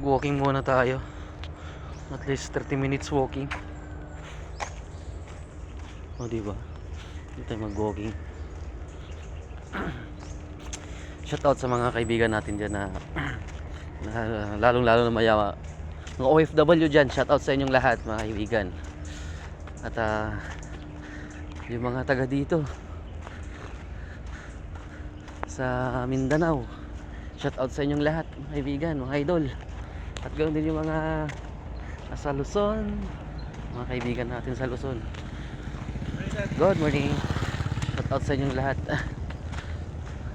Walking muna tayo. At least 30 minutes walking. O diba? Dito tayo mag-walking. Shoutout sa mga kaibigan natin dyan na lalong lalo na mayawa. Mga OFW dyan, shoutout sa inyong lahat mga kaibigan. At yung mga taga dito sa Mindanao, shoutout sa inyong lahat mga kaibigan, mga idol. At ganoon din yung mga sa Luzon, mga kaibigan natin sa Luzon. Good morning. Shoutout sa inyong lahat.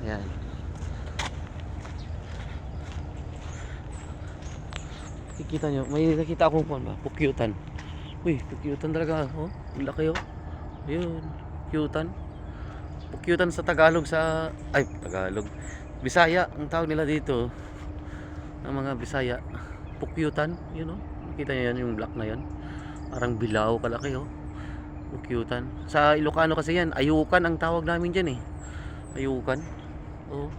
Ayan. Kikita nyo, may nakita akong pukyutan. Uy, pukyutan talaga. Oh, ang laki oh. Ayun, pukyutan. Pukyutan sa Tagalog Tagalog. Bisaya, ang tawag nila dito. Ang mga Bisaya, pukyutan, yun oh. Nakita nyo yan, yung black na yan. Parang bilao kalaki oh. Pukyutan. Sa Ilocano kasi yan, ayukan ang tawag namin dyan eh. Ayukan. Oh.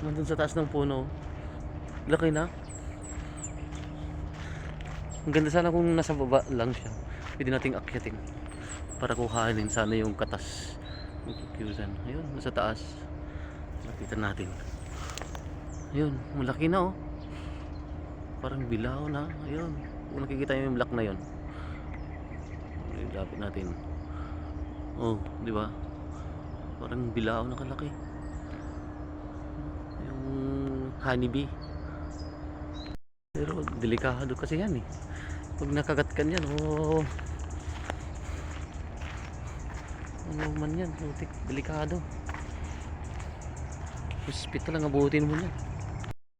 Nandun sa taas ng puno. Laki na. Ang ganda sana kung nasa baba lang siya. Pwede nating akyatin para kuhanin sana yung katas ng pukyutan. Ayun, nasa taas. Nakita natin. Ayun, malaki na oh. Parang bilao na. Ayun. Kung nakikita yung black na yun. Lapit natin. Oh, di ba? Parang bilao na kalaki. Yung honeybee. Pero delikado kasi yan eh. Pag nakagat ka yan, oh. Ano man yan, putik, delikado. Hospital lang abutin mo yan.